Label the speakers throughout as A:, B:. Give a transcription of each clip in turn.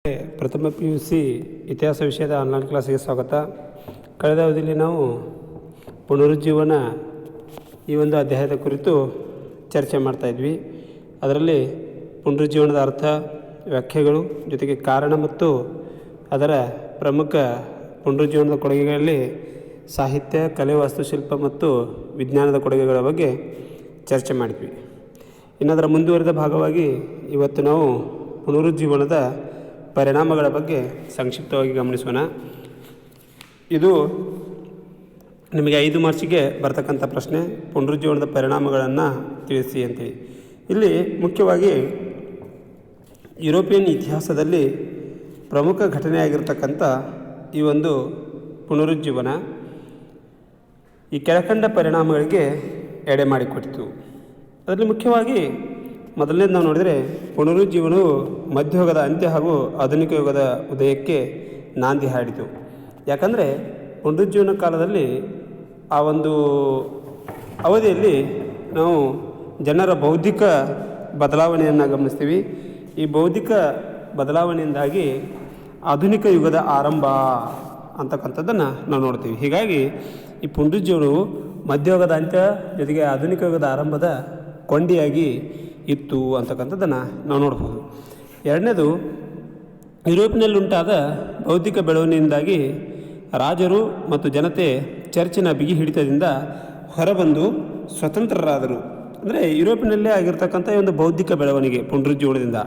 A: ಪ್ರಥಮ PUC ಇತಿಹಾಸ ವಿಷಯದ ಆನ್ಲೈನ್ ಕ್ಲಾಸಿಗೆ ಸ್ವಾಗತ. ಕಳೆದ ಅವಧಿಯಲ್ಲಿ ನಾವು ಪುನರುಜ್ಜೀವನ ಈ ಒಂದು ಅಧ್ಯಾಯದ ಕುರಿತು ಚರ್ಚೆ ಮಾಡ್ತಾಯಿದ್ವಿ. ಅದರಲ್ಲಿ ಪುನರುಜ್ಜೀವನದ ಅರ್ಥ, ವ್ಯಾಖ್ಯೆಗಳು, ಜೊತೆಗೆ ಕಾರಣ ಮತ್ತು ಅದರ ಪ್ರಮುಖ ಪುನರುಜ್ಜೀವನದ ಕೊಡುಗೆಗಳಲ್ಲಿ ಸಾಹಿತ್ಯ, ಕಲೆ, ವಾಸ್ತುಶಿಲ್ಪ ಮತ್ತು ವಿಜ್ಞಾನದ ಕೊಡುಗೆಗಳ ಬಗ್ಗೆ ಚರ್ಚೆ ಮಾಡಿದ್ವಿ. ಇನ್ನದರ ಮುಂದುವರಿದ ಭಾಗವಾಗಿ ಇವತ್ತು ನಾವು ಪುನರುಜ್ಜೀವನದ ಪರಿಣಾಮಗಳ ಬಗ್ಗೆ ಸಂಕ್ಷಿಪ್ತವಾಗಿ ಗಮನಿಸೋಣ. ಇದು ನಿಮಗೆ 5 ಮಾರ್ಚಿಗೆ ಬರ್ತಕ್ಕಂಥ ಪ್ರಶ್ನೆ, ಪುನರುಜ್ಜೀವನದ ಪರಿಣಾಮಗಳನ್ನು ತಿಳಿಸಿ ಅಂತೇಳಿ. ಇಲ್ಲಿ ಮುಖ್ಯವಾಗಿ ಯುರೋಪಿಯನ್ ಇತಿಹಾಸದಲ್ಲಿ ಪ್ರಮುಖ ಘಟನೆಯಾಗಿರ್ತಕ್ಕಂಥ ಈ ಒಂದು ಪುನರುಜ್ಜೀವನ ಈ ಕೆಳಕಂಡ ಪರಿಣಾಮಗಳಿಗೆ ಎಡೆ ಮಾಡಿಕೊಟ್ಟಿತು. ಅದರಲ್ಲಿ ಮುಖ್ಯವಾಗಿ ಮೊದಲನೇದು ನಾವು ನೋಡಿದರೆ, ಪುನರುಜ್ಜೀವನವು ಮಧ್ಯಯುಗದ ಅಂತ್ಯ ಹಾಗೂ ಆಧುನಿಕ ಯುಗದ ಉದಯಕ್ಕೆ ನಾಂದಿ ಹಾಡಿತು. ಯಾಕಂದರೆ ಪುನರುಜ್ಜೀವನ ಕಾಲದಲ್ಲಿ ಆ ಒಂದು ಅವಧಿಯಲ್ಲಿ ನಾವು ಜನರ ಬೌದ್ಧಿಕ ಬದಲಾವಣೆಯನ್ನು ಗಮನಿಸ್ತೀವಿ. ಈ ಬೌದ್ಧಿಕ ಬದಲಾವಣೆಯಿಂದಾಗಿ ಆಧುನಿಕ ಯುಗದ ಆರಂಭ ಅಂತಕ್ಕಂಥದ್ದನ್ನು ನಾವು ನೋಡ್ತೀವಿ. ಹೀಗಾಗಿ ಈ ಪುನರುಜ್ಜೀವನವು ಮಧ್ಯಯುಗದ ಅಂತ್ಯ ಜೊತೆಗೆ ಆಧುನಿಕ ಯುಗದ ಆರಂಭದ ಕೊಂಡಿಯಾಗಿ ಇತ್ತು ಅಂತಕ್ಕಂಥದ್ದನ್ನು ನಾವು ನೋಡ್ಬೋದು. ಎರಡನೇದು, ಯುರೋಪಿನಲ್ಲುಂಟಾದ ಬೌದ್ಧಿಕ ಬೆಳವಣಿಗೆಯಿಂದಾಗಿ ರಾಜರು ಮತ್ತು ಜನತೆ ಚರ್ಚಿನ ಬಿಗಿ ಹಿಡಿತದಿಂದ ಹೊರಬಂದು ಸ್ವತಂತ್ರರಾದರು. ಅಂದರೆ ಯುರೋಪಿನಲ್ಲೇ ಆಗಿರ್ತಕ್ಕಂಥ ಈ ಒಂದು ಬೌದ್ಧಿಕ ಬೆಳವಣಿಗೆ ಪುನರುಜ್ಜೀವನದಿಂದ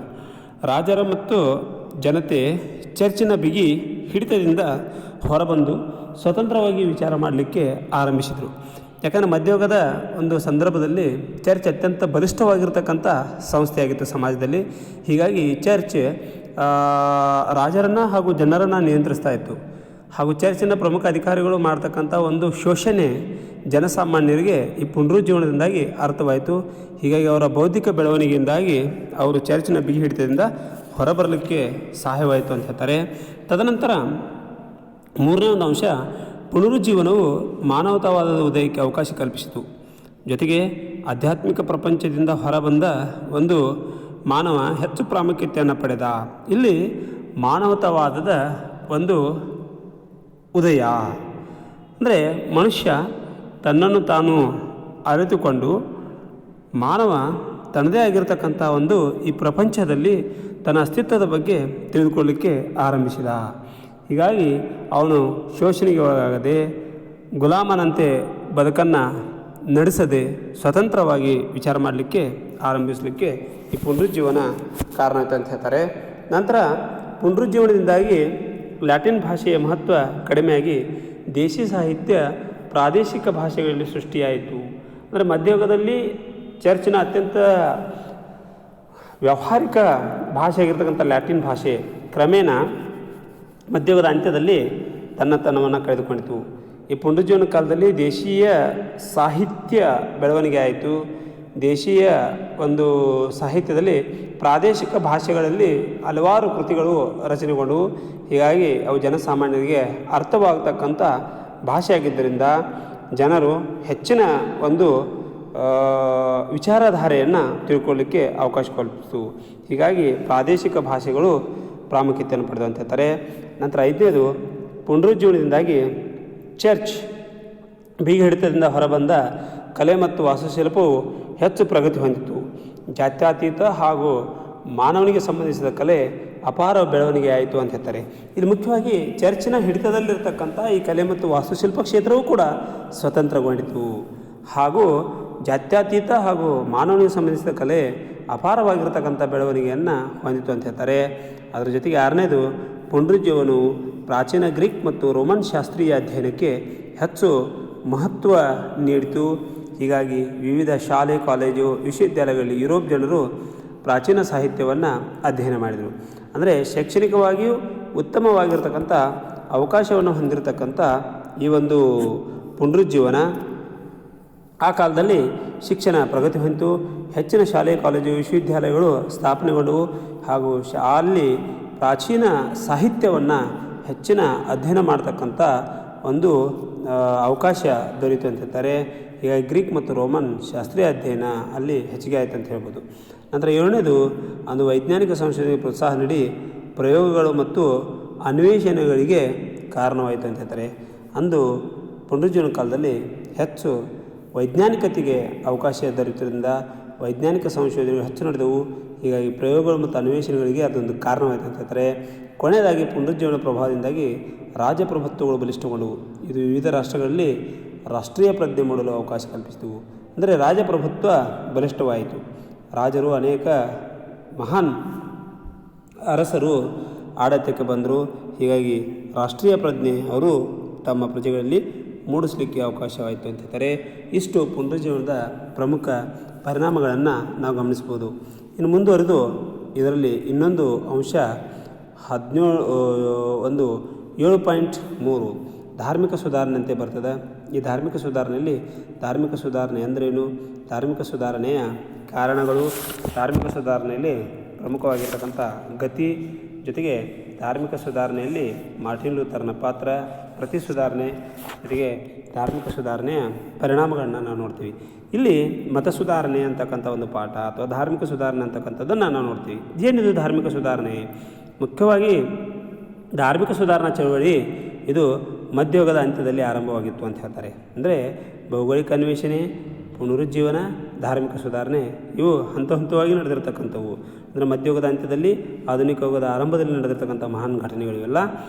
A: ರಾಜರ ಮತ್ತು ಜನತೆ ಚರ್ಚಿನ ಬಿಗಿ ಹಿಡಿತದಿಂದ ಹೊರಬಂದು ಸ್ವತಂತ್ರವಾಗಿ ವಿಚಾರ ಮಾಡಲಿಕ್ಕೆ ಆರಂಭಿಸಿದರು. ಯಾಕಂದರೆ ಮಧ್ಯಯುಗದ ಒಂದು ಸಂದರ್ಭದಲ್ಲಿ ಚರ್ಚ್ ಅತ್ಯಂತ ಬಲಿಷ್ಠವಾಗಿರ್ತಕ್ಕಂಥ ಸಂಸ್ಥೆಯಾಗಿತ್ತು ಸಮಾಜದಲ್ಲಿ. ಹೀಗಾಗಿ ಚರ್ಚ್ ರಾಜರನ್ನು ಹಾಗೂ ಜನರನ್ನು ನಿಯಂತ್ರಿಸ್ತಾ ಇತ್ತು. ಹಾಗೂ ಚರ್ಚಿನ ಪ್ರಮುಖ ಅಧಿಕಾರಿಗಳು ಮಾಡ್ತಕ್ಕಂಥ ಒಂದು ಶೋಷಣೆ ಜನಸಾಮಾನ್ಯರಿಗೆ ಈ ಪುನರುಜ್ಜೀವನದಿಂದಾಗಿ ಅರ್ಥವಾಯಿತು. ಹೀಗಾಗಿ ಅವರ ಬೌದ್ಧಿಕ ಬೆಳವಣಿಗೆಯಿಂದಾಗಿ ಅವರು ಚರ್ಚಿನ ಬಿಗಿ ಹಿಡಿತದಿಂದ ಹೊರಬರಲಿಕ್ಕೆ ಸಹಾಯವಾಯಿತು ಅಂತ ಹೇಳ್ತಾರೆ. ತದನಂತರ ಮೂರನೇ ಒಂದು ಅಂಶ, ಪುನರುಜ್ಜೀವನವು ಮಾನವತಾವಾದದ ಉದಯಕ್ಕೆ ಅವಕಾಶ ಕಲ್ಪಿಸಿತು. ಜೊತೆಗೆ ಆಧ್ಯಾತ್ಮಿಕ ಪ್ರಪಂಚದಿಂದ ಹೊರಬಂದ ಒಂದು ಮಾನವ ಹೆಚ್ಚು ಪ್ರಾಮುಖ್ಯತೆಯನ್ನು ಪಡೆದ. ಇಲ್ಲಿ ಮಾನವತಾವಾದದ ಒಂದು ಉದಯ ಅಂದರೆ ಮನುಷ್ಯ ತನ್ನನ್ನು ತಾನು ಅರಿತುಕೊಂಡು ಮಾನವ ತನ್ನದೇ ಆಗಿರತಕ್ಕಂಥ ಒಂದು ಈ ಪ್ರಪಂಚದಲ್ಲಿ ತನ್ನ ಅಸ್ತಿತ್ವದ ಬಗ್ಗೆ ತಿಳಿದುಕೊಳ್ಳಲಿಕ್ಕೆ ಆರಂಭಿಸಿದ. ಹೀಗಾಗಿ ಅವನು ಶೋಷಣೆಗೆ ಒಳಗಾಗದೆ ಗುಲಾಮನಂತೆ ಬದುಕನ್ನು ನಡೆಸದೆ ಸ್ವತಂತ್ರವಾಗಿ ವಿಚಾರ ಮಾಡಲಿಕ್ಕೆ ಆರಂಭಿಸಲಿಕ್ಕೆ ಈ ಪುನರುಜ್ಜೀವನ ಕಾರಣ ಆಯಿತು ಅಂತ ಹೇಳ್ತಾರೆ. ನಂತರ ಪುನರುಜ್ಜೀವನದಿಂದಾಗಿ ಲ್ಯಾಟಿನ್ ಭಾಷೆಯ ಮಹತ್ವ ಕಡಿಮೆಯಾಗಿ ದೇಶಿ ಸಾಹಿತ್ಯ ಪ್ರಾದೇಶಿಕ ಭಾಷೆಗಳಲ್ಲಿ ಸೃಷ್ಟಿಯಾಯಿತು. ಅಂದರೆ ಮಧ್ಯಯುಗದಲ್ಲಿ ಚರ್ಚಿನ ಅತ್ಯಂತ ವ್ಯಾವಹಾರಿಕ ಭಾಷೆಯಾಗಿರ್ತಕ್ಕಂಥ ಲ್ಯಾಟಿನ್ ಭಾಷೆ ಕ್ರಮೇಣ ಮಧ್ಯಯುಗದ ಅಂತ್ಯದಲ್ಲಿ ತನ್ನತನವನ್ನು ಕಳೆದುಕೊಂಡಿತು. ಈ ಪುನರುಜ್ಜೀವನ ಕಾಲದಲ್ಲಿ ದೇಶೀಯ ಸಾಹಿತ್ಯ ಬೆಳವಣಿಗೆ ಆಯಿತು. ದೇಶೀಯ ಒಂದು ಸಾಹಿತ್ಯದಲ್ಲಿ ಪ್ರಾದೇಶಿಕ ಭಾಷೆಗಳಲ್ಲಿ ಹಲವಾರು ಕೃತಿಗಳು ರಚನೆಗೊಂಡವು. ಹೀಗಾಗಿ ಅವು ಜನಸಾಮಾನ್ಯರಿಗೆ ಅರ್ಥವಾಗತಕ್ಕಂಥ ಭಾಷೆಯಾಗಿದ್ದರಿಂದ ಜನರು ಹೆಚ್ಚಿನ ಒಂದು ವಿಚಾರಧಾರೆಯನ್ನು ತಿಳ್ಕೊಳ್ಳಿಕ್ಕೆ ಅವಕಾಶ ಕಲ್ಪಿಸಿತು. ಹೀಗಾಗಿ ಪ್ರಾದೇಶಿಕ ಭಾಷೆಗಳು ಪ್ರಾಮುಖ್ಯತೆಯನ್ನು ಪಡೆದಂತ ಹೇಳ್ತಾರೆ. ನಂತರ ಐದನೇದು, ಪುನರುಜ್ಜೀವನದಿಂದಾಗಿ ಚರ್ಚ್ ಬಿಗಿ ಹಿಡಿತದಿಂದ ಹೊರಬಂದ ಕಲೆ ಮತ್ತು ವಾಸ್ತುಶಿಲ್ಪವು ಹೆಚ್ಚು ಪ್ರಗತಿ ಹೊಂದಿತು. ಜಾತ್ಯತೀತ ಹಾಗೂ ಮಾನವನಿಗೆ ಸಂಬಂಧಿಸಿದ ಕಲೆ ಅಪಾರ ಬೆಳವಣಿಗೆ ಆಯಿತು ಅಂತ ಹೇಳ್ತಾರೆ. ಇದು ಮುಖ್ಯವಾಗಿ ಚರ್ಚಿನ ಹಿಡಿತದಲ್ಲಿರ್ತಕ್ಕಂಥ ಈ ಕಲೆ ಮತ್ತು ವಾಸ್ತುಶಿಲ್ಪ ಕ್ಷೇತ್ರವೂ ಕೂಡ ಸ್ವತಂತ್ರಗೊಂಡಿತು. ಹಾಗೂ ಜಾತ್ಯತೀತ ಹಾಗೂ ಮಾನವನಿಗೆ ಸಂಬಂಧಿಸಿದ ಕಲೆ ಅಪಾರವಾಗಿರ್ತಕ್ಕಂಥ ಬೆಳವಣಿಗೆಯನ್ನು ಹೊಂದಿತು ಅಂತ ಹೇಳ್ತಾರೆ. ಅದರ ಜೊತೆಗೆ ಆರನೇದು, ಪುನರುಜ್ಜೀವನವು ಪ್ರಾಚೀನ ಗ್ರೀಕ್ ಮತ್ತು ರೋಮನ್ ಶಾಸ್ತ್ರೀಯ ಅಧ್ಯಯನಕ್ಕೆ ಹೆಚ್ಚು ಮಹತ್ವ ನೀಡಿತು. ಹೀಗಾಗಿ ವಿವಿಧ ಶಾಲೆ, ಕಾಲೇಜು, ವಿಶ್ವವಿದ್ಯಾಲಯಗಳಲ್ಲಿ ಯುರೋಪ್ ಜನರು ಪ್ರಾಚೀನ ಸಾಹಿತ್ಯವನ್ನು ಅಧ್ಯಯನ ಮಾಡಿದರು. ಅಂದರೆ ಶೈಕ್ಷಣಿಕವಾಗಿಯೂ ಉತ್ತಮವಾಗಿರ್ತಕ್ಕಂಥ ಅವಕಾಶವನ್ನು ಹೊಂದಿರತಕ್ಕಂಥ ಈ ಒಂದು ಪುನರುಜ್ಜೀವನ ಆ ಕಾಲದಲ್ಲಿ ಶಿಕ್ಷಣ ಪ್ರಗತಿ ಹೊಂದಿತು. ಹೆಚ್ಚಿನ ಶಾಲೆ, ಕಾಲೇಜು, ವಿಶ್ವವಿದ್ಯಾಲಯಗಳು ಸ್ಥಾಪನೆಗೊಂಡವು. ಹಾಗೂ ಅಲ್ಲಿ ಪ್ರಾಚೀನ ಸಾಹಿತ್ಯವನ್ನು ಹೆಚ್ಚಿನ ಅಧ್ಯಯನ ಮಾಡ್ತಕ್ಕಂಥ ಒಂದು ಅವಕಾಶ ದೊರೀತು ಅಂತ ಹೇಳ್ತಾರೆ. ಹೀಗಾಗಿ ಗ್ರೀಕ್ ಮತ್ತು ರೋಮನ್ ಶಾಸ್ತ್ರೀಯ ಅಧ್ಯಯನ ಅಲ್ಲಿ ಹೆಚ್ಚಿಗೆ ಆಯಿತು ಅಂತ ಹೇಳ್ಬೋದು. ನಂತರ ಏಳನೇದು, ಒಂದು ವೈಜ್ಞಾನಿಕ ಸಂಶೋಧನೆಗೆ ಪ್ರೋತ್ಸಾಹ ನೀಡಿ ಪ್ರಯೋಗಗಳು ಮತ್ತು ಅನ್ವೇಷಣೆಗಳಿಗೆ ಕಾರಣವಾಯಿತು ಅಂತ ಹೇಳ್ತಾರೆ. ಅಂದು ಪುನರುಜ್ಜೀವನ ಕಾಲದಲ್ಲಿ ಹೆಚ್ಚು ವೈಜ್ಞಾನಿಕತೆಗೆ ಅವಕಾಶ ದೊರೆಯುವುದರಿಂದ ವೈಜ್ಞಾನಿಕ ಸಂಶೋಧನೆಗಳು ಹೆಚ್ಚು ನಡೆದವು. ಹೀಗಾಗಿ ಪ್ರಯೋಗಗಳು ಮತ್ತು ಅನ್ವೇಷಣೆಗಳಿಗೆ ಅದೊಂದು ಕಾರಣವಾಯಿತು ಅಂತ ಹೇಳ್ತಾರೆ. ಕೊನೆಯದಾಗಿ ಪುನರುಜ್ಜೀವನ ಪ್ರಭಾವದಿಂದಾಗಿ ರಾಜಪ್ರಭುತ್ವಗಳು ಬಲಿಷ್ಠಗೊಂಡವು. ಇದು ವಿವಿಧ ರಾಷ್ಟ್ರಗಳಲ್ಲಿ ರಾಷ್ಟ್ರೀಯ ಪ್ರಜ್ಞೆ ಮಾಡಲು ಅವಕಾಶ ಕಲ್ಪಿಸಿದವು. ಅಂದರೆ ರಾಜಪ್ರಭುತ್ವ ಬಲಿಷ್ಠವಾಯಿತು. ರಾಜರು ಅನೇಕ ಮಹಾನ್ ಅರಸರು ಆಡಳಿತಕ್ಕೆ ಬಂದರು. ಹೀಗಾಗಿ ರಾಷ್ಟ್ರೀಯ ಪ್ರಜ್ಞೆ ಅವರು ತಮ್ಮ ಪ್ರಜೆಗಳಲ್ಲಿ ಮೂಡಿಸಲಿಕ್ಕೆ ಅವಕಾಶವಾಯಿತು ಅಂತ ಹೇಳ್ತಾರೆ. ಇಷ್ಟು ಪುನರುಜ್ಜೀವನದ ಪ್ರಮುಖ ಪರಿಣಾಮಗಳನ್ನು ನಾವು ಗಮನಿಸ್ಬೋದು. ಇನ್ನು ಮುಂದುವರೆದು ಇದರಲ್ಲಿ ಇನ್ನೊಂದು ಅಂಶ 7.3 ಧಾರ್ಮಿಕ ಸುಧಾರಣೆ ಅಂತ ಬರ್ತದೆ. ಈ ಧಾರ್ಮಿಕ ಸುಧಾರಣೆಯಲ್ಲಿ ಧಾರ್ಮಿಕ ಸುಧಾರಣೆ ಅಂದ್ರೇನು, ಧಾರ್ಮಿಕ ಸುಧಾರಣೆಯ ಕಾರಣಗಳು, ಧಾರ್ಮಿಕ ಸುಧಾರಣೆಯಲ್ಲಿ ಪ್ರಮುಖವಾಗಿರ್ತಕ್ಕಂಥ ಗತಿ, ಜೊತೆಗೆ ಧಾರ್ಮಿಕ ಸುಧಾರಣೆಯಲ್ಲಿ ಮಾರ್ಟಿನ್ ಲೂಥರ್ನ ಪಾತ್ರ, ಪ್ರತಿ ಸುಧಾರಣೆ, ಜೊತೆಗೆ ಧಾರ್ಮಿಕ ಸುಧಾರಣೆಯ ಪರಿಣಾಮಗಳನ್ನ ನಾವು ನೋಡ್ತೀವಿ. ಇಲ್ಲಿ ಮತ ಸುಧಾರಣೆ ಅಂತಕ್ಕಂಥ ಒಂದು ಪಾಠ ಅಥವಾ ಧಾರ್ಮಿಕ ಸುಧಾರಣೆ ಅಂತಕ್ಕಂಥದ್ದನ್ನು ನಾವು ನೋಡ್ತೀವಿ. ಏನಿದು ಧಾರ್ಮಿಕ ಸುಧಾರಣೆ? ಮುಖ್ಯವಾಗಿ ಧಾರ್ಮಿಕ ಸುಧಾರಣಾ ಚಳವಳಿ ಇದು ಮಧ್ಯಯುಗದ ಅಂತ್ಯದಲ್ಲಿ ಆರಂಭವಾಗಿತ್ತು ಅಂತ ಹೇಳ್ತಾರೆ. ಅಂದರೆ ಭೌಗೋಳಿಕ ಅನ್ವೇಷಣೆ, ಪುನರುಜ್ಜೀವನ, ಧಾರ್ಮಿಕ ಸುಧಾರಣೆ ಇವು ಹಂತ ಹಂತವಾಗಿ ನಡೆದಿರ್ತಕ್ಕಂಥವು. ಅಂದರೆ ಮಧ್ಯಯುಗದ ಅಂತ್ಯದಲ್ಲಿ, ಆಧುನಿಕ ಯುಗದ ಆರಂಭದಲ್ಲಿ ನಡೆದಿರ್ತಕ್ಕಂಥ ಮಹಾನ್ ಘಟನೆಗಳಿವೆಲ್ಲ.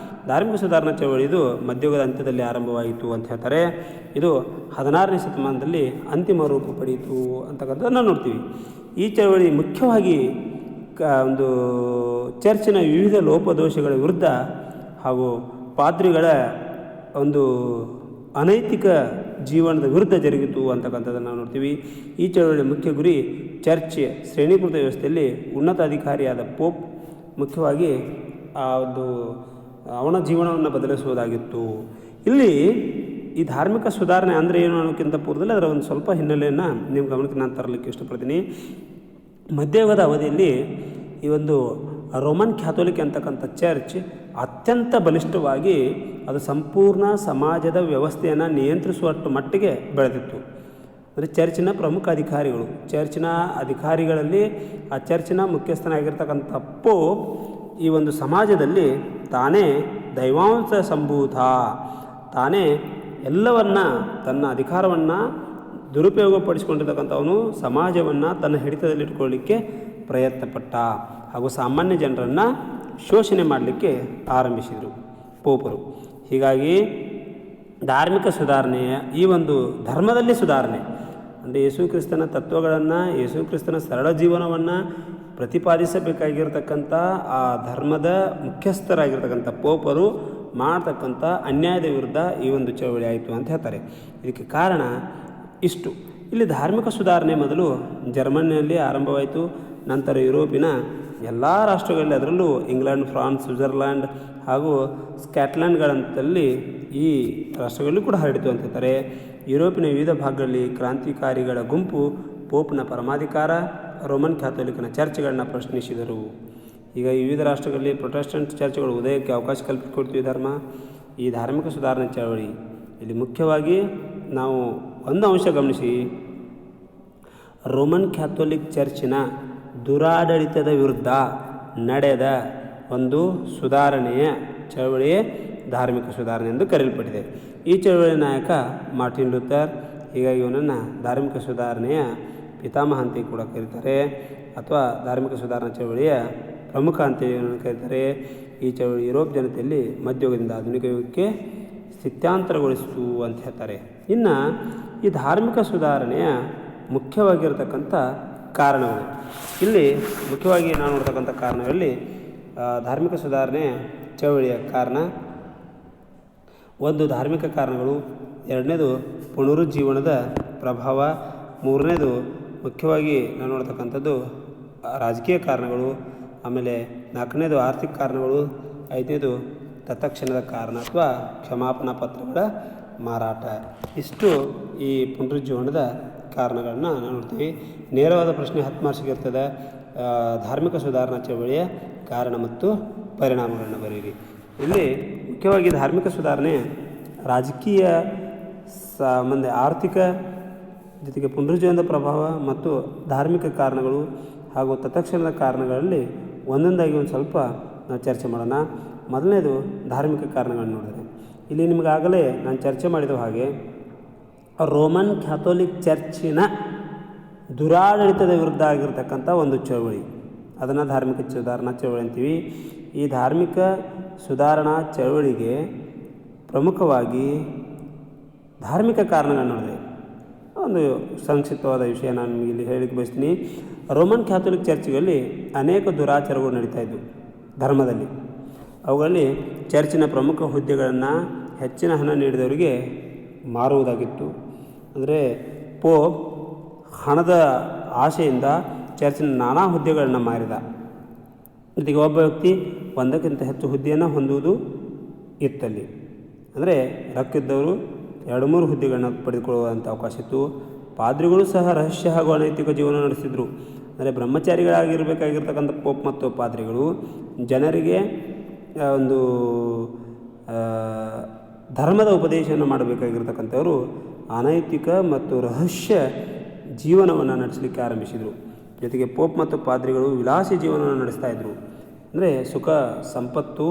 A: ಧಾರ್ಮಿಕ ಸುಧಾರಣಾ ಚಳವಳಿ ಇದು ಮಧ್ಯಯುಗದ ಅಂತ್ಯದಲ್ಲಿ ಆರಂಭವಾಯಿತು ಅಂತ ಹೇಳ್ತಾರೆ. ಇದು 16ನೇ ಶತಮಾನದಲ್ಲಿ ಅಂತಿಮ ರೂಪ ಪಡೆಯಿತು ಅಂತಕ್ಕಂಥದ್ದನ್ನು ನೋಡ್ತೀವಿ. ಈ ಚಳವಳಿ ಮುಖ್ಯವಾಗಿ ಒಂದು ಚರ್ಚಿನ ವಿವಿಧ ಲೋಪದೋಷಗಳ ವಿರುದ್ಧ ಹಾಗೂ ಪಾದ್ರಿಗಳ ಒಂದು ಅನೈತಿಕ ಜೀವನದ ವಿರುದ್ಧ ಜರುಗಿತು ಅಂತಕ್ಕಂಥದ್ದನ್ನು ನಾವು ನೋಡ್ತೀವಿ. ಈ ಚಳವಳಿಯ ಮುಖ್ಯ ಗುರಿ ಚರ್ಚ್ ಶ್ರೇಣೀಕೃತ ವ್ಯವಸ್ಥೆಯಲ್ಲಿ ಉನ್ನತ ಅಧಿಕಾರಿಯಾದ ಪೋಪ್ ಮುಖ್ಯವಾಗಿ ಅವನ ಜೀವನವನ್ನು ಬದಲಿಸುವುದಾಗಿತ್ತು. ಇಲ್ಲಿ ಈ ಧಾರ್ಮಿಕ ಸುಧಾರಣೆ ಅಂದರೆ ಏನು ಅನ್ನೋಕ್ಕಿಂತ ಪೂರ್ವದಲ್ಲಿ ಅದರ ಒಂದು ಸ್ವಲ್ಪ ಹಿನ್ನೆಲೆಯನ್ನು ನಿಮ್ಮ ಗಮನಕ್ಕೆ ನಾನು ತರಲಿಕ್ಕೆ ಇಷ್ಟಪಡ್ತೀನಿ. ಮಧ್ಯಯುಗದ ಅವಧಿಯಲ್ಲಿ ಈ ಒಂದು ರೋಮನ್ ಕ್ಯಾಥೋಲಿಕ್ ಅಂತಕ್ಕಂಥ ಚರ್ಚ್ ಅತ್ಯಂತ ಬಲಿಷ್ಠವಾಗಿ ಅದು ಸಂಪೂರ್ಣ ಸಮಾಜದ ವ್ಯವಸ್ಥೆಯನ್ನು ನಿಯಂತ್ರಿಸುವಷ್ಟು ಮಟ್ಟಿಗೆ ಬೆಳೆದಿತ್ತು. ಅಂದರೆ ಚರ್ಚಿನ ಪ್ರಮುಖ ಅಧಿಕಾರಿಗಳು, ಚರ್ಚಿನ ಅಧಿಕಾರಿಗಳಲ್ಲಿ ಆ ಚರ್ಚಿನ ಮುಖ್ಯಸ್ಥನಾಗಿರ್ತಕ್ಕಂಥ ಪೋಪ್ ಈ ಒಂದು ಸಮಾಜದಲ್ಲಿ ತಾನೇ ದೈವಾಂಶ ಸಂಭೂತ, ತಾನೇ ಎಲ್ಲವನ್ನ ತನ್ನ ಅಧಿಕಾರವನ್ನು ದುರುಪಯೋಗಪಡಿಸಿಕೊಂಡಿರ್ತಕ್ಕಂಥವನು ಸಮಾಜವನ್ನು ತನ್ನ ಹಿಡಿತದಲ್ಲಿಟ್ಕೊಳ್ಳಿಕ್ಕೆ ಪ್ರಯತ್ನಪಟ್ಟ ಹಾಗೂ ಸಾಮಾನ್ಯ ಜನರನ್ನು ಶೋಷಣೆ ಮಾಡಲಿಕ್ಕೆ ಆರಂಭಿಸಿದರು ಪೋಪರು. ಹೀಗಾಗಿ ಧಾರ್ಮಿಕ ಸುಧಾರಣೆಯ ಈ ಒಂದು ಧರ್ಮದಲ್ಲಿ ಸುಧಾರಣೆ ಅಂದರೆ ಯೇಸು ಕ್ರಿಸ್ತನ ತತ್ವಗಳನ್ನು, ಯೇಸು ಕ್ರಿಸ್ತನ ಸರಳ ಜೀವನವನ್ನು ಪ್ರತಿಪಾದಿಸಬೇಕಾಗಿರ್ತಕ್ಕಂಥ ಆ ಧರ್ಮದ ಮುಖ್ಯಸ್ಥರಾಗಿರ್ತಕ್ಕಂಥ ಪೋಪರು ಮಾಡ್ತಕ್ಕಂಥ ಅನ್ಯಾಯದ ವಿರುದ್ಧ ಈ ಒಂದು ಚಳವಳಿ ಆಯಿತು ಅಂತ ಹೇಳ್ತಾರೆ. ಇದಕ್ಕೆ ಕಾರಣ ಇಷ್ಟು. ಇಲ್ಲಿ ಧಾರ್ಮಿಕ ಸುಧಾರಣೆ ಮೊದಲು ಜರ್ಮನಿಯಲ್ಲಿ ಆರಂಭವಾಯಿತು. ನಂತರ ಯುರೋಪಿನ ಎಲ್ಲ ರಾಷ್ಟ್ರಗಳಲ್ಲಿ, ಅದರಲ್ಲೂ ಇಂಗ್ಲೆಂಡ್, ಫ್ರಾನ್ಸ್, ಸ್ವಿಟ್ಜರ್ಲ್ಯಾಂಡ್ ಹಾಗೂ ಸ್ಕಾಟ್ಲ್ಯಾಂಡ್ಗಳಂತಲ್ಲಿ ಈ ರಾಷ್ಟ್ರಗಳಲ್ಲಿ ಕೂಡ ಹರಡಿತು ಅಂತ ಹೇಳ್ತಾರೆ. ಯುರೋಪಿನ ವಿವಿಧ ಭಾಗಗಳಲ್ಲಿ ಕ್ರಾಂತಿಕಾರಿಗಳ ಗುಂಪು ಪೋಪ್ನ ಪರಮಾಧಿಕಾರ, ರೋಮನ್ ಕ್ಯಾಥೋಲಿಕ್ನ ಚರ್ಚ್ಗಳನ್ನ ಪ್ರಶ್ನಿಸಿದರು. ಈಗ ವಿವಿಧ ರಾಷ್ಟ್ರಗಳಲ್ಲಿ ಪ್ರೊಟೆಸ್ಟೆಂಟ್ ಚರ್ಚ್ಗಳು ಉದಯಕ್ಕೆ ಅವಕಾಶ ಕಲ್ಪಿಸಿಕೊಡ್ತೀವಿ ಈ ಧಾರ್ಮಿಕ ಸುಧಾರಣೆ ಚಳವಳಿ. ಇಲ್ಲಿ ಮುಖ್ಯವಾಗಿ ನಾವು ಒಂದು ಅಂಶ ಗಮನಿಸಿ, ರೋಮನ್ ಕ್ಯಾಥೋಲಿಕ್ ಚರ್ಚಿನ ದುರಾಡಳಿತದ ವಿರುದ್ಧ ನಡೆದ ಒಂದು ಸುಧಾರಣೆಯ ಚಳವಳಿಯೇ ಧಾರ್ಮಿಕ ಸುಧಾರಣೆ ಎಂದು ಕರೆಯಲ್ಪಟ್ಟಿದೆ. ಈ ಚಳವಳಿಯ ನಾಯಕ ಮಾರ್ಟಿನ್ ಲೂಥರ್. ಹೀಗಾಗಿ ಇವನನ್ನು ಧಾರ್ಮಿಕ ಸುಧಾರಣೆಯ ಪಿತಾಮಹ ಅಂತ ಕೂಡ ಕರೀತಾರೆ, ಅಥವಾ ಧಾರ್ಮಿಕ ಸುಧಾರಣಾ ಚಳವಳಿಯ ಪ್ರಮುಖ ಅಂತ ಇವನನ್ನು ಕರೀತಾರೆ. ಈ ಚಳವಳಿ ಯುರೋಪ್ ಜನತೆಯಲ್ಲಿ ಮಧ್ಯಯುಗದಿಂದ ಆಧುನಿಕ ಯುಗಕ್ಕೆ ಸ್ಥಿತ್ಯಾಂತರಗೊಳಿಸಿತು ಅಂತ ಹೇಳ್ತಾರೆ. ಇನ್ನು ಈ ಧಾರ್ಮಿಕ ಸುಧಾರಣೆಯ ಮುಖ್ಯವಾಗಿರತಕ್ಕಂಥ ಕಾರಣಗಳು, ಇಲ್ಲಿ ಮುಖ್ಯವಾಗಿ ನಾವು ನೋಡ್ತಕ್ಕಂಥ ಕಾರಣಗಳಲ್ಲಿ ಧಾರ್ಮಿಕ ಸುಧಾರಣೆ ಚಳವಳಿಯ ಕಾರಣ, ಒಂದು ಧಾರ್ಮಿಕ ಕಾರಣಗಳು, ಎರಡನೇದು ಪುನರುಜ್ಜೀವನದ ಪ್ರಭಾವ, ಮೂರನೇದು ಮುಖ್ಯವಾಗಿ ನಾವು ನೋಡ್ತಕ್ಕಂಥದ್ದು ರಾಜಕೀಯ ಕಾರಣಗಳು, ಆಮೇಲೆ ನಾಲ್ಕನೇದು ಆರ್ಥಿಕ ಕಾರಣಗಳು, ಐದನೇದು ತತ್ಕ್ಷಣದ ಕಾರಣ ಅಥವಾ ಕ್ಷಮಾಪನಾ ಪತ್ರಗಳ ಮಾರಾಟ. ಇಷ್ಟು ಈ ಪುನರುಜ್ಜೀವನದ ಕಾರಣಗಳನ್ನು ನಾವು ನೋಡ್ತೀವಿ. ನೇರವಾದ ಪ್ರಶ್ನೆ 10 ಮಾರ್ಕ್ಸಿಗೆ ಇರ್ತದೆ. ಧಾರ್ಮಿಕ ಸುಧಾರಣಾ ಚಳವಳಿಯ ಕಾರಣ ಮತ್ತು ಪರಿಣಾಮಗಳನ್ನು ಬರೆಯಿರಿ. ಇಲ್ಲಿ ಮುಖ್ಯವಾಗಿ ಧಾರ್ಮಿಕ ಸುಧಾರಣೆ ರಾಜಕೀಯ ಸಂಬಂಧ, ಆರ್ಥಿಕ ಜೊತೆಗೆ ಪುನರುಜ್ಜೀವನದ ಪ್ರಭಾವ ಮತ್ತು ಧಾರ್ಮಿಕ ಕಾರಣಗಳು ಹಾಗೂ ತತ್ಕ್ಷಣದ ಕಾರಣಗಳಲ್ಲಿ ಒಂದೊಂದಾಗಿ ಒಂದು ಸ್ವಲ್ಪ ನಾವು ಚರ್ಚೆ ಮಾಡೋಣ. ಮೊದಲನೇದು ಧಾರ್ಮಿಕ ಕಾರಣಗಳನ್ನು ನೋಡಿದರೆ, ಇಲ್ಲಿ ನಿಮಗಾಗಲೇ ನಾನು ಚರ್ಚೆ ಮಾಡಿದ ಹಾಗೆ ರೋಮನ್ ಕ್ಯಾಥೋಲಿಕ್ ಚರ್ಚಿನ ದುರಾಡಳಿತದ ವಿರುದ್ಧ ಆಗಿರ್ತಕ್ಕಂಥ ಒಂದು ಚಳವಳಿ, ಅದನ್ನು ಧಾರ್ಮಿಕ ಸುಧಾರಣಾ ಚಳವಳಿ ಅಂತೀವಿ. ಈ ಧಾರ್ಮಿಕ ಸುಧಾರಣಾ ಚಳವಳಿಗೆ ಪ್ರಮುಖವಾಗಿ ಧಾರ್ಮಿಕ ಕಾರಣಗಳನ್ನು ನೋಡಿದೆ. ಒಂದು ಸಂಕ್ಷಿಪ್ತವಾದ ವಿಷಯ ನಾನು ನಿಮಗೆ ಇಲ್ಲಿ ಹೇಳಲಿಕ್ಕೆ ಬಯಸ್ತೀನಿ. ರೋಮನ್ ಕ್ಯಾಥೋಲಿಕ್ ಚರ್ಚ್ಗಳಲ್ಲಿ ಅನೇಕ ದುರಾಚಾರಗಳು ನಡೀತಾ ಇದ್ದವು ಧರ್ಮದಲ್ಲಿ. ಅವುಗಳಲ್ಲಿ ಚರ್ಚಿನ ಪ್ರಮುಖ ಹುದ್ದೆಗಳನ್ನು ಹೆಚ್ಚಿನ ಹಣ ನೀಡಿದವರಿಗೆ ಮಾರುವುದಾಗಿತ್ತು. ಅಂದರೆ ಪೋಪ್ ಹಣದ ಆಶೆಯಿಂದ ಚರ್ಚಿನ ನಾನಾ ಹುದ್ದೆಗಳನ್ನು ಮಾರಿದ. ಜೊತೆಗೆ ಒಬ್ಬ ವ್ಯಕ್ತಿ ಒಂದಕ್ಕಿಂತ ಹೆಚ್ಚು ಹುದ್ದೆಯನ್ನು ಹೊಂದುವುದು ಇತ್ತಲ್ಲಿ. ಅಂದರೆ ರೊಕ್ಕಿದ್ದವರು 2-3 ಹುದ್ದೆಗಳನ್ನು ಪಡೆದುಕೊಳ್ಳುವಂಥ ಅವಕಾಶ ಇತ್ತು. ಪಾದ್ರಿಗಳು ಸಹ ರಹಸ್ಯ ಹಾಗೂ ಅನೈತಿಕ ಜೀವನ ನಡೆಸಿದರು. ಅಂದರೆ ಬ್ರಹ್ಮಚಾರಿಗಳಾಗಿರಬೇಕಾಗಿರ್ತಕ್ಕಂಥ ಪೋಪ್ ಮತ್ತು ಪಾದ್ರಿಗಳು ಜನರಿಗೆ ಒಂದು ಧರ್ಮದ ಉಪದೇಶವನ್ನು ಮಾಡಬೇಕಾಗಿರ್ತಕ್ಕಂಥವರು ಅನೈತಿಕ ಮತ್ತು ರಹಸ್ಯ ಜೀವನವನ್ನು ನಡೆಸಲಿಕ್ಕೆ ಆರಂಭಿಸಿದರು. ಜೊತೆಗೆ ಪೋಪ್ ಮತ್ತು ಪಾದ್ರಿಗಳು ವಿಲಾಸಿ ಜೀವನವನ್ನು ನಡೆಸ್ತಾ ಇದ್ದರು. ಅಂದರೆ ಸುಖ ಸಂಪತ್ತು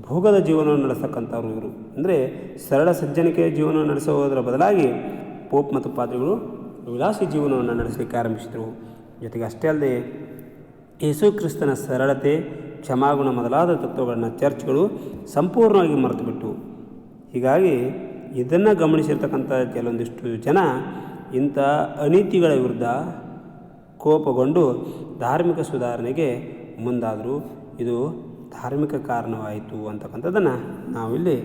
A: ಭೋಗದ ಜೀವನವನ್ನು ನಡೆಸ್ತಕ್ಕಂಥವ್ರು ಇವರು. ಅಂದರೆ ಸರಳ ಸಜ್ಜನಿಕೆಯ ಜೀವನವನ್ನು ನಡೆಸುವುದರ ಬದಲಾಗಿ ಪೋಪ್ ಮತ್ತು ಪಾದ್ರಿಗಳು ವಿಲಾಸಿ ಜೀವನವನ್ನು ನಡೆಸಲಿಕ್ಕೆ ಆರಂಭಿಸಿದರು. ಜೊತೆಗೆ ಅಷ್ಟೇ ಅಲ್ಲದೆ ಯೇಸು ಕ್ರಿಸ್ತನ ಸರಳತೆ, ಕ್ಷಮಾಗುಣ ಮೊದಲಾದ ತತ್ವಗಳನ್ನು ಚರ್ಚ್ಗಳು ಸಂಪೂರ್ಣವಾಗಿ ಮರೆತುಬಿಟ್ಟು. ಹೀಗಾಗಿ ಇದನ್ನು ಗಮನಿಸಿರ್ತಕ್ಕಂಥ ಕೆಲವೊಂದಿಷ್ಟು ಜನ ಇಂಥ ಅನೀತಿಗಳ ವಿರುದ್ಧ ಕೋಪಗೊಂಡು ಧಾರ್ಮಿಕ ಸುಧಾರಣೆಗೆ ಮುಂದಾದರು. ಇದು ಧಾರ್ಮಿಕ ಕಾರಣವಾಯಿತು ಅಂತಕ್ಕಂಥದ್ದನ್ನು ನಾವಿಲ್ಲಿ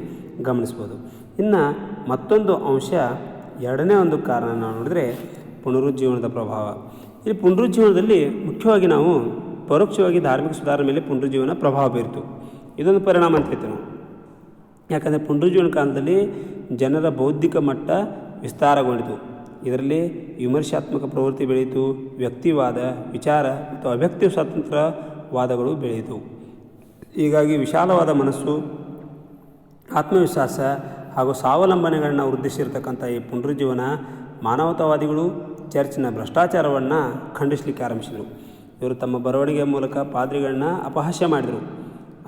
A: ಗಮನಿಸ್ಬೋದು. ಇನ್ನು ಮತ್ತೊಂದು ಅಂಶ, ಎರಡನೇ ಒಂದು ಕಾರಣ ನಾವು ನೋಡಿದ್ರೆ ಪುನರುಜ್ಜೀವನದ ಪ್ರಭಾವ. ಇಲ್ಲಿ ಪುನರುಜ್ಜೀವನದಲ್ಲಿ ಮುಖ್ಯವಾಗಿ ನಾವು ಪರೋಕ್ಷವಾಗಿ ಧಾರ್ಮಿಕ ಸುಧಾರಣೆ ಮೇಲೆ ಪುನರುಜ್ಜೀವನ ಪ್ರಭಾವ ಬೀರಿತು. ಇದೊಂದು ಪರಿಣಾಮ ಅಂತ ಹೇಳ್ತೇವೆ ನಾವು. ಯಾಕಂದರೆ ಪುನರುಜ್ಜೀವನ ಕಾಲದಲ್ಲಿ ಜನರ ಬೌದ್ಧಿಕ ಮಟ್ಟ ವಿಸ್ತಾರಗೊಂಡಿತು. ಇದರಲ್ಲಿ ವಿಮರ್ಶಾತ್ಮಕ ಪ್ರವೃತ್ತಿ ಬೆಳೆಯಿತು. ವ್ಯಕ್ತಿವಾದ, ವಿಚಾರ ಮತ್ತು ಅವ್ಯಕ್ತಿ ಸ್ವಾತಂತ್ರ್ಯವಾದಗಳು ಬೆಳೆಯಿತು. ಹೀಗಾಗಿ ವಿಶಾಲವಾದ ಮನಸ್ಸು, ಆತ್ಮವಿಶ್ವಾಸ ಹಾಗೂ ಸ್ವಾವಲಂಬನೆಗಳನ್ನ ವೃದ್ಧಿಸಿರ್ತಕ್ಕಂಥ ಈ ಪುನರುಜ್ಜೀವನ ಮಾನವತಾವಾದಿಗಳು ಚರ್ಚಿನ ಭ್ರಷ್ಟಾಚಾರವನ್ನು ಖಂಡಿಸಲಿಕ್ಕೆ ಆರಂಭಿಸಿದರು. ಇವರು ತಮ್ಮ ಬರವಣಿಗೆಯ ಮೂಲಕ ಪಾದ್ರಿಗಳನ್ನ ಅಪಹಾಸ್ಯ ಮಾಡಿದರು.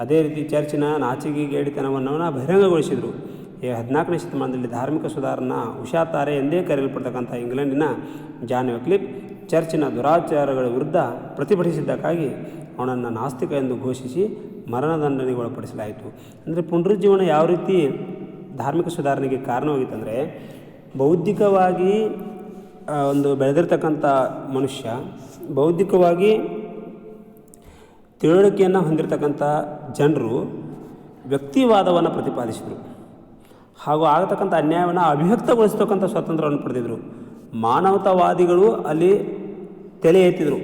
A: ಅದೇ ರೀತಿ ಚರ್ಚಿನ ನಾಚಿಕೆಗೇಡಿತನವನ್ನು ಬಹಿರಂಗಗೊಳಿಸಿದರು. ಈ 14ನೇ ಶತಮಾನದಲ್ಲಿ ಧಾರ್ಮಿಕ ಸುಧಾರಣಾ ಉಷಾತಾರೆ ಎಂದೇ ಕರೆಯಲ್ಪಡ್ತಕ್ಕಂಥ ಇಂಗ್ಲೆಂಡಿನ ಜಾನ್ ವೆಕ್ಲಿಫ್ ಚರ್ಚಿನ ದುರಾಚಾರಗಳ ವಿರುದ್ಧ ಪ್ರತಿಭಟಿಸಿದ್ದಕ್ಕಾಗಿ ಅವನನ್ನು ನಾಸ್ತಿಕ ಎಂದು ಘೋಷಿಸಿ ಮರಣದಂಡನೆಗೆ ಒಳಪಡಿಸಲಾಯಿತು. ಅಂದರೆ ಪುನರುಜ್ಜೀವನ ಯಾವ ರೀತಿ ಧಾರ್ಮಿಕ ಸುಧಾರಣೆಗೆ ಕಾರಣವಾಗಿತ್ತಂದರೆ, ಬೌದ್ಧಿಕವಾಗಿ ಒಂದು ಬೆಳೆದಿರ್ತಕ್ಕಂಥ ಮನುಷ್ಯ, ಬೌದ್ಧಿಕವಾಗಿ ತಿಳುವಳಿಕೆಯನ್ನು ಹೊಂದಿರತಕ್ಕಂಥ ಜನರು ವ್ಯಕ್ತಿವಾದವನ್ನು ಪ್ರತಿಪಾದಿಸಿದರು. ಹಾಗೂ ಆಗತಕ್ಕಂಥ ಅನ್ಯಾಯವನ್ನು ಅಭಿವ್ಯಕ್ತಗೊಳಿಸ್ತಕ್ಕಂಥ ಸ್ವಾತಂತ್ರ್ಯವನ್ನು ಪಡೆದಿದ್ದರು. ಮಾನವತಾವಾದಿಗಳು ಅಲ್ಲಿ ತಲೆ ಎತ್ತಿದರು.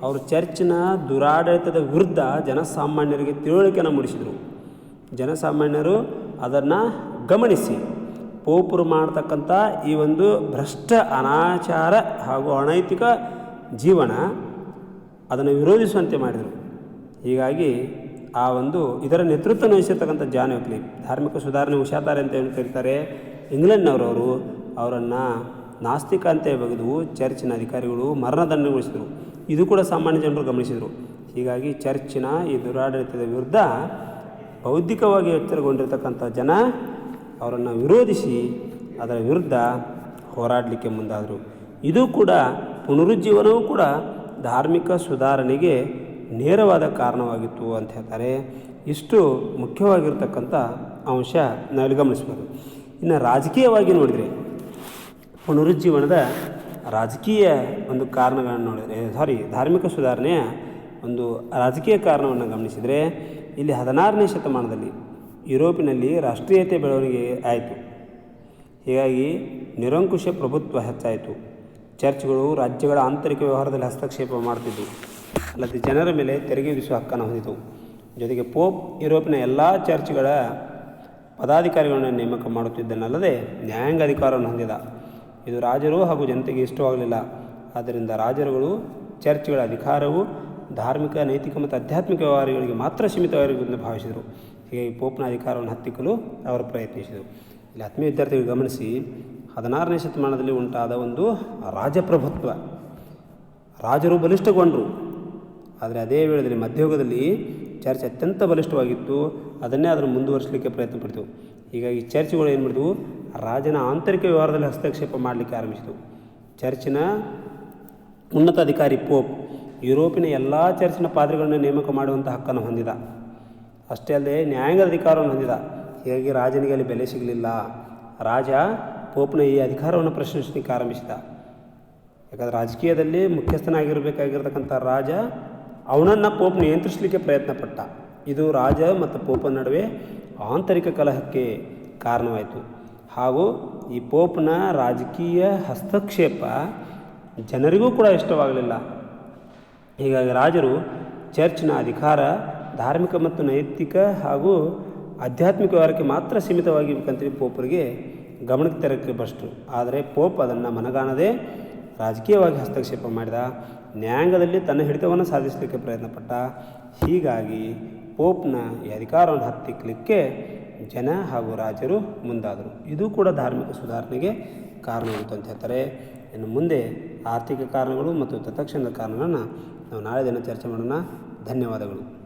A: ಅವರು ಚರ್ಚಿನ ದುರಾಡಳಿತದ ವಿರುದ್ಧ ಜನಸಾಮಾನ್ಯರಿಗೆ ತಿಳುವಳಿಕೆಯನ್ನು ಮೂಡಿಸಿದರು. ಜನಸಾಮಾನ್ಯರು ಅದನ್ನು ಗಮನಿಸಿ ಪೋಪರು ಮಾಡ್ತಕ್ಕಂಥ ಈ ಒಂದು ಭ್ರಷ್ಟ ಅನಾಚಾರ ಹಾಗೂ ಅನೈತಿಕ ಜೀವನ ಅದನ್ನು ವಿರೋಧಿಸುವಂತೆ ಮಾಡಿದರು. ಹೀಗಾಗಿ ಆ ಒಂದು ಇದರ ನೇತೃತ್ವ ವಹಿಸಿರ್ತಕ್ಕಂಥ ಜಾನ್ ವೆಕ್ಲಿಫ್ ಧಾರ್ಮಿಕ ಸುಧಾರಣೆ ಉಷಾತಾರೆ ಅಂತ ಏನು ಕರೀತಾರೆ, ಇಂಗ್ಲೆಂಡ್ನವರವರು ಅವರನ್ನು ನಾಸ್ತಿಕ ಅಂತ ಬಗೆದು ಚರ್ಚಿನ ಅಧಿಕಾರಿಗಳು ಮರಣದಂಡನೆಗೊಳಿಸಿದರು. ಇದು ಕೂಡ ಸಾಮಾನ್ಯ ಜನರು ಗಮನಿಸಿದರು. ಹೀಗಾಗಿ ಚರ್ಚಿನ ಈ ದುರಾಡಳಿತದ ವಿರುದ್ಧ ಬೌದ್ಧಿಕವಾಗಿ ಎಚ್ಚರಗೊಂಡಿರ್ತಕ್ಕಂಥ ಜನ ಅವರನ್ನು ವಿರೋಧಿಸಿ ಅದರ ವಿರುದ್ಧ ಹೋರಾಡಲಿಕ್ಕೆ ಮುಂದಾದರು. ಇದು ಕೂಡ ಪುನರುಜ್ಜೀವನವೂ ಕೂಡ ಧಾರ್ಮಿಕ ಸುಧಾರಣೆಗೆ ನೇರವಾದ ಕಾರಣವಾಗಿತ್ತು ಅಂತ ಹೇಳ್ತಾರೆ. ಇಷ್ಟು ಮುಖ್ಯವಾಗಿರ್ತಕ್ಕಂಥ ಅಂಶ ನಾವಿಲ್ಲಿ ಗಮನಿಸ್ಬೋದು. ಇನ್ನು ರಾಜಕೀಯವಾಗಿ ನೋಡಿದರೆ ಪುನರುಜ್ಜೀವನದ ರಾಜಕೀಯ ಒಂದು ಕಾರಣಗಳನ್ನು ನೋಡಿದರೆ ಧಾರ್ಮಿಕ ಸುಧಾರಣೆಯ ಒಂದು ರಾಜಕೀಯ ಕಾರಣವನ್ನು ಗಮನಿಸಿದರೆ, ಇಲ್ಲಿ 16ನೇ ಶತಮಾನದಲ್ಲಿ ಯುರೋಪಿನಲ್ಲಿ ರಾಷ್ಟ್ರೀಯತೆ ಬೆಳವಣಿಗೆ ಆಯಿತು. ಹೀಗಾಗಿ ನಿರಂಕುಶ ಪ್ರಭುತ್ವ ಹೆಚ್ಚಾಯಿತು. ಚರ್ಚ್ಗಳು ರಾಜ್ಯಗಳ ಆಂತರಿಕ ವ್ಯವಹಾರದಲ್ಲಿ ಹಸ್ತಕ್ಷೇಪ ಮಾಡ್ತಿದ್ದವು. ಅಲ್ಲದೆ ಜನರ ಮೇಲೆ ತೆರಿಗೆ ವಿಧಿಸುವ ಹಕ್ಕನ್ನು ಹೊಂದಿತು. ಜೊತೆಗೆ ಪೋಪ್ ಯುರೋಪಿನ ಎಲ್ಲ ಚರ್ಚ್ಗಳ ಪದಾಧಿಕಾರಿಗಳನ್ನು ನೇಮಕ ಮಾಡುತ್ತಿದ್ದನಲ್ಲದೆ ನ್ಯಾಯಾಂಗ ಅಧಿಕಾರವನ್ನು ಹೊಂದಿದ. ಇದು ರಾಜರು ಹಾಗೂ ಜನತೆಗೆ ಇಷ್ಟವಾಗಲಿಲ್ಲ. ಆದ್ದರಿಂದ ರಾಜರುಗಳು ಚರ್ಚ್ಗಳ ಅಧಿಕಾರವು ಧಾರ್ಮಿಕ, ನೈತಿಕ ಮತ್ತು ಆಧ್ಯಾತ್ಮಿಕ ವ್ಯವಹಾರಗಳಿಗೆ ಮಾತ್ರ ಸೀಮಿತವಾಗಿರುವುದೆಂದು ಭಾವಿಸಿದರು. ಹೀಗಾಗಿ ಪೋಪ್ನ ಅಧಿಕಾರವನ್ನು ಹತ್ತಿಕ್ಕಲು ಅವರು ಪ್ರಯತ್ನಿಸಿದರು. ಇಲ್ಲಿ ಆತ್ಮೀಯ ವಿದ್ಯಾರ್ಥಿಗಳು ಗಮನಿಸಿ, 16ನೇ ಶತಮಾನದಲ್ಲಿ ಉಂಟಾದ ಒಂದು ರಾಜಪ್ರಭುತ್ವ, ರಾಜರು ಬಲಿಷ್ಠಗೊಂಡರು. ಆದರೆ ಅದೇ ವೇಳೆಯಲ್ಲಿ ಮಧ್ಯಯುಗದಲ್ಲಿ ಚರ್ಚ್ ಅತ್ಯಂತ ಬಲಿಷ್ಠವಾಗಿತ್ತು. ಅದನ್ನು ಮುಂದುವರಿಸಲಿಕ್ಕೆ ಪ್ರಯತ್ನ ಪಡ್ತು. ಹೀಗಾಗಿ ಚರ್ಚ್ಗಳು ಏನು ಮಾಡಿದವು, ರಾಜನ ಆಂತರಿಕ ವ್ಯವಹಾರದಲ್ಲಿ ಹಸ್ತಕ್ಷೇಪ ಮಾಡಲಿಕ್ಕೆ ಆರಂಭಿಸಿತು. ಚರ್ಚಿನ ಉನ್ನತ ಅಧಿಕಾರಿ ಪೋಪ್ ಯುರೋಪಿನ ಎಲ್ಲ ಚರ್ಚಿನ ಪಾದ್ರಿಗಳನ್ನು ನೇಮಕ ಮಾಡುವಂಥ ಹಕ್ಕನ್ನು ಹೊಂದಿದ. ಅಷ್ಟೇ ಅಲ್ಲದೆ ನ್ಯಾಯಾಂಗದ ಅಧಿಕಾರವನ್ನು ಹೊಂದಿದ. ಹೀಗಾಗಿ ರಾಜನಿಗೆ ಅಲ್ಲಿ ಬೆಲೆ ಸಿಗಲಿಲ್ಲ. ರಾಜ ಪೋಪ್ನ ಈ ಅಧಿಕಾರವನ್ನು ಪ್ರಶ್ನಿಸಲಿಕ್ಕೆ ಆರಂಭಿಸಿದ. ಯಾಕಂದರೆ ರಾಜಕೀಯದಲ್ಲಿ ಮುಖ್ಯಸ್ಥನಾಗಿರಬೇಕಾಗಿರ್ತಕ್ಕಂಥ ರಾಜ ಅವನನ್ನು ಪೋಪ್ ನಿಯಂತ್ರಿಸಲಿಕ್ಕೆ ಪ್ರಯತ್ನ ಪಟ್ಟ. ಇದು ರಾಜ ಮತ್ತು ಪೋಪನ ನಡುವೆ ಆಂತರಿಕ ಕಲಹಕ್ಕೆ ಕಾರಣವಾಯಿತು. ಹಾಗೂ ಈ ಪೋಪ್ನ ರಾಜಕೀಯ ಹಸ್ತಕ್ಷೇಪ ಜನರಿಗೂ ಕೂಡ ಇಷ್ಟವಾಗಲಿಲ್ಲ. ಹೀಗಾಗಿ ರಾಜರು ಚರ್ಚ್ನ ಅಧಿಕಾರ ಧಾರ್ಮಿಕ ಮತ್ತು ನೈತಿಕ ಹಾಗೂ ಆಧ್ಯಾತ್ಮಿಕ ವ್ಯವಹಾರಕ್ಕೆ ಮಾತ್ರ ಸೀಮಿತವಾಗಿರ್ಬೇಕಂತೇಳಿ ಪೋಪರಿಗೆ ಗಮನಕ್ಕೆ ತರಕ್ಕೆ ಬಸ್ತು. ಆದರೆ ಪೋಪ್ ಅದನ್ನು ಮನಗಾಣದೆ ರಾಜಕೀಯವಾಗಿ ಹಸ್ತಕ್ಷೇಪ ಮಾಡಿದ. ನ್ಯಾಯಾಂಗದಲ್ಲಿ ತನ್ನ ಹಿಡಿತವನ್ನು ಸಾಧಿಸಲಿಕ್ಕೆ ಪ್ರಯತ್ನಪಟ್ಟ. ಹೀಗಾಗಿ ಪೋಪ್ನ ಈ ಅಧಿಕಾರವನ್ನು ಹತ್ತಿಕ್ಕಲಿಕ್ಕೆ ಜನ ಹಾಗೂ ರಾಜರು ಮುಂದಾದರು. ಇದು ಕೂಡ ಧಾರ್ಮಿಕ ಸುಧಾರಣೆಗೆ ಕಾರಣವಾಯಿತು ಅಂತ ಹೇಳ್ತಾರೆ. ಇನ್ನು ಮುಂದೆ ಆರ್ಥಿಕ ಕಾರಣಗಳು ಮತ್ತು ತತ್ಕ್ಷಣದ ಕಾರಣಗಳನ್ನು ನಾವು ನಾಳೆ ದಿನ ಚರ್ಚೆ ಮಾಡೋಣ. ಧನ್ಯವಾದಗಳು.